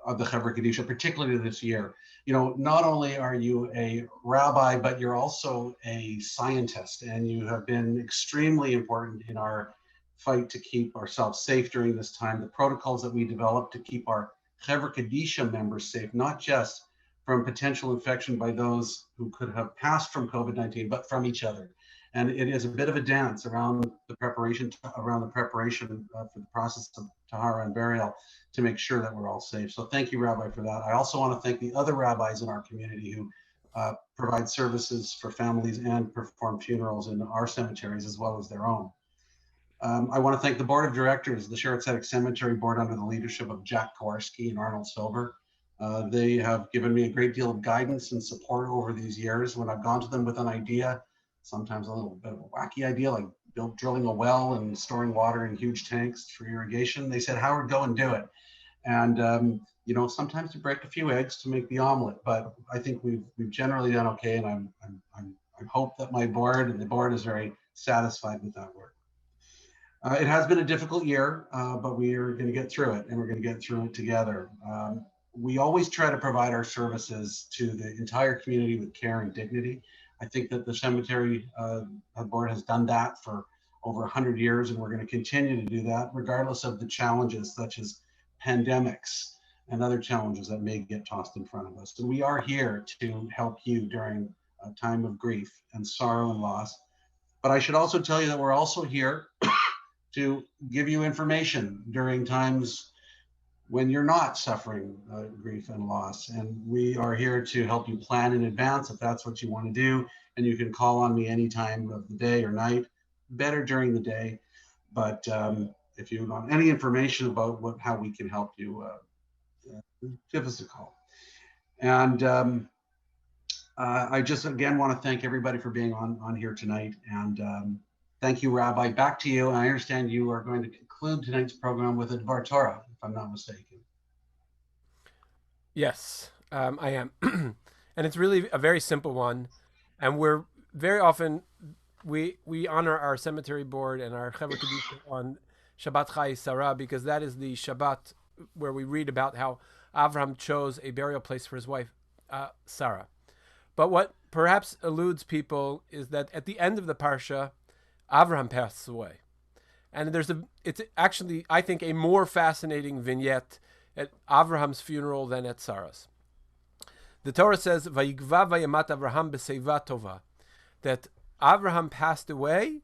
F: Chevra Kadisha, particularly this year. You know, not only are you a rabbi, but you're also a scientist, and you have been extremely important in our fight to keep ourselves safe during this time, the protocols that we developed to keep our Chevra Kadisha members safe, not just from potential infection by those who could have passed from COVID-19, but from each other. And it is a bit of a dance around the preparation for the process of Tahara and burial to make sure that we're all safe. So thank you, Rabbi, for that. I also want to thank the other rabbis in our community who provide services for families and perform funerals in our cemeteries as well as their own. I want to thank the board of directors, the Schara Tzedeck Cemetery Board under the leadership of Jack Kowarski and Arnold Silver. They have given me a great deal of guidance and support over these years. When I've gone to them with an idea, sometimes a little bit of a wacky idea, like drilling a well and storing water in huge tanks for irrigation, they said, Howard, go and do it. And sometimes you break a few eggs to make the omelet, but I think we've generally done okay, and I hope that my board and the board is very satisfied with that work. It has been a difficult year, but we are going to get through it, and we're going to get through it together. We always try to provide our services to the entire community with care and dignity. I think that the cemetery board has done that for over 100 years, and we're going to continue to do that, regardless of the challenges such as pandemics and other challenges that may get tossed in front of us. And we are here to help you during a time of grief and sorrow and loss. But I should also tell you that we're also here to give you information during times when you're not suffering grief and loss. And we are here to help you plan in advance if that's what you want to do. And you can call on me any time of the day or night, better during the day. But if you want any information about how we can help you, give us a call. And I just, again, want to thank everybody for being on here tonight. And thank you, Rabbi. Back to you. And I understand you are going to conclude tonight's program with a Dvar Torah, if I'm not mistaken.
A: Yes, I am. And it's really a very simple one. And we're very often, we honor our cemetery board and our Chevra Kadisha on Shabbat Chayeh sara, because that is the Shabbat where we read about how Avraham chose a burial place for his wife, Sarah. But what perhaps eludes people is that at the end of the Parsha, Avraham passes away. And it's actually, I think, a more fascinating vignette at Avraham's funeral than at Sarah's. The Torah says, Vayigva vayamat Avraham b'seiva tova, that Avraham passed away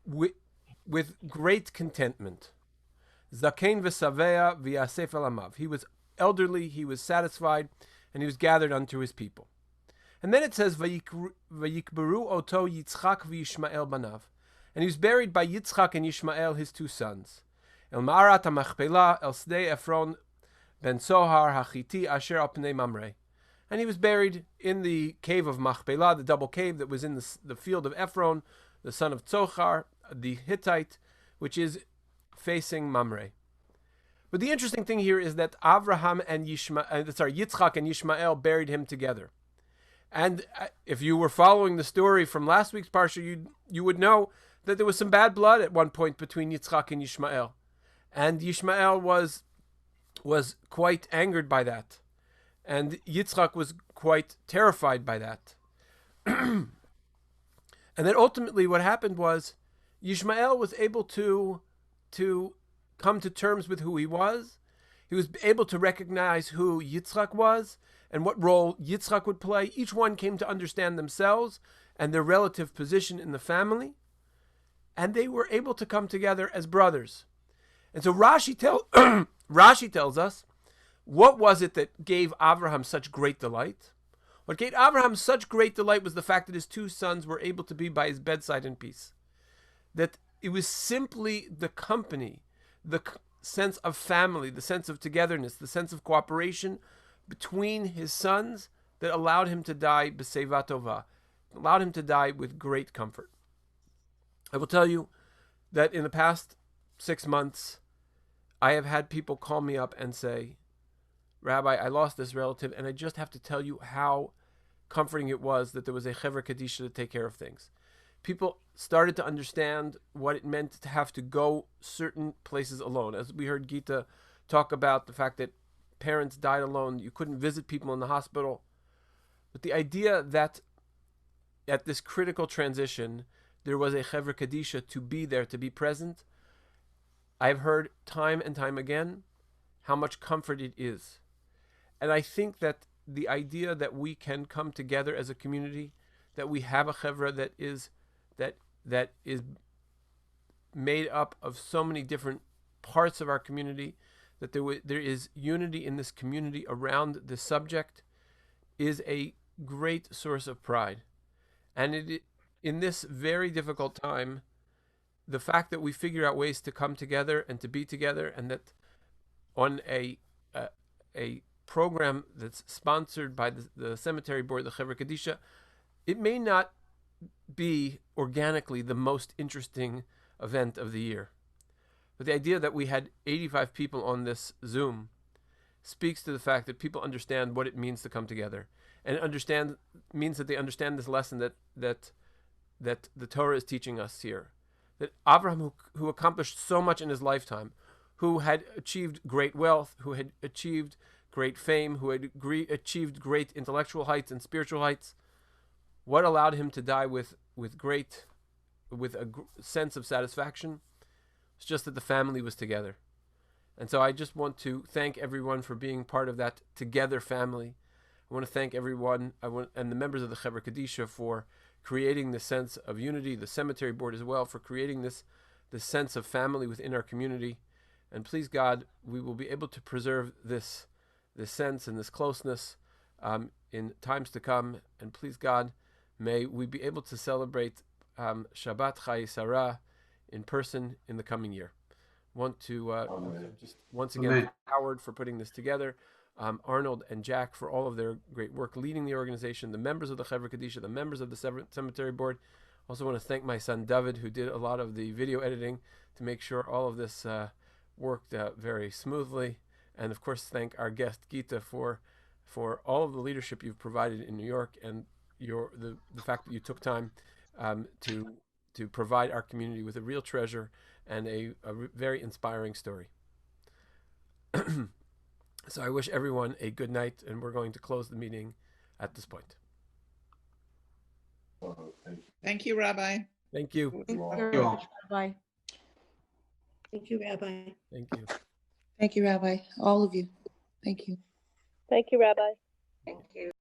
A: with great contentment. Zakein v'savea v'yasef elamav. He was elderly, he was satisfied, and he was gathered unto his people. And then it says, Vayikberu oto Yitzchak v'Yishmael banav. And he was buried by Yitzchak and Yishmael, his two sons. El Ma'arat HaMachpelah, El Sdei Ephron ben Sohar HaChiti Asher al Pnei Mamre. And he was buried in the cave of Machpelah, the double cave that was in the field of Ephron, the son of Tzohar, the Hittite, which is facing Mamre. But the interesting thing here is that Yitzchak and Yishmael buried him together. And if you were following the story from last week's Parsha, you would know that there was some bad blood at one point between Yitzchak and Yishmael. And Yishmael was quite angered by that. And Yitzchak was quite terrified by that. And then ultimately what happened was Yishmael was able to come to terms with who he was. He was able to recognize who Yitzchak was and what role Yitzchak would play. Each one came to understand themselves and their relative position in the family. And they were able to come together as brothers. And so Rashi tells us, what was it that gave Avraham such great delight? What gave Avraham such great delight was the fact that his two sons were able to be by his bedside in peace. That it was simply the company, the sense of family, the sense of togetherness, the sense of cooperation between his sons that allowed him to die b'seiva tova, allowed him to die with great comfort. I will tell you that in the past 6 months, I have had people call me up and say, Rabbi, I lost this relative, and I just have to tell you how comforting it was that there was a Chevra Kadisha to take care of things. People started to understand what it meant to have to go certain places alone. As we heard Gita talk about the fact that parents died alone, you couldn't visit people in the hospital. But the idea that at this critical transition, there was a Chevra Kadisha to be there, to be present, I've heard time and time again how much comfort it is. And I think that the idea that we can come together as a community, that we have a chevra that is made up of so many different parts of our community, that there is unity in this community around this subject, is a great source of pride. And in this very difficult time, the fact that we figure out ways to come together and to be together, and that on a program that's sponsored by the cemetery board, the Chevra Kadisha, it may not be organically the most interesting event of the year, but the idea that we had 85 people on this Zoom speaks to the fact that people understand what it means to come together, and means that they understand this lesson that the Torah is teaching us here. That Abraham, who accomplished so much in his lifetime, who had achieved great wealth, who had achieved great fame, who had achieved great intellectual heights and spiritual heights, what allowed him to die with a sense of satisfaction? It's just that the family was together. And so I just want to thank everyone for being part of that together family. I want to thank everyone and the members of the Chevra Kadisha for creating this sense of unity, the cemetery board as well, for creating this sense of family within our community. And please God, we will be able to preserve this sense and this closeness in times to come. And please God, may we be able to celebrate Shabbat Chayeh sara in person in the coming year. Want to just once again thank Howard for putting this together, Arnold and Jack for all of their great work leading the organization, the members of the Chevra Kadisha, the members of the cemetery board. Also want to thank my son David, who did a lot of the video editing to make sure all of this worked very smoothly. And of course, thank our guest Gita for all of the leadership you've provided in New York, and the fact that you took time to provide our community with a real treasure and a very inspiring story. So I wish everyone a good night, and we're going to close the meeting at this point.
E: Thank you, Rabbi.
A: Thank you.
G: Thank you, Rabbi.
H: Thank you, Rabbi.
A: Thank you.
G: Thank you, Rabbi. All of you. Thank you.
H: Thank you, Rabbi.
G: Thank you.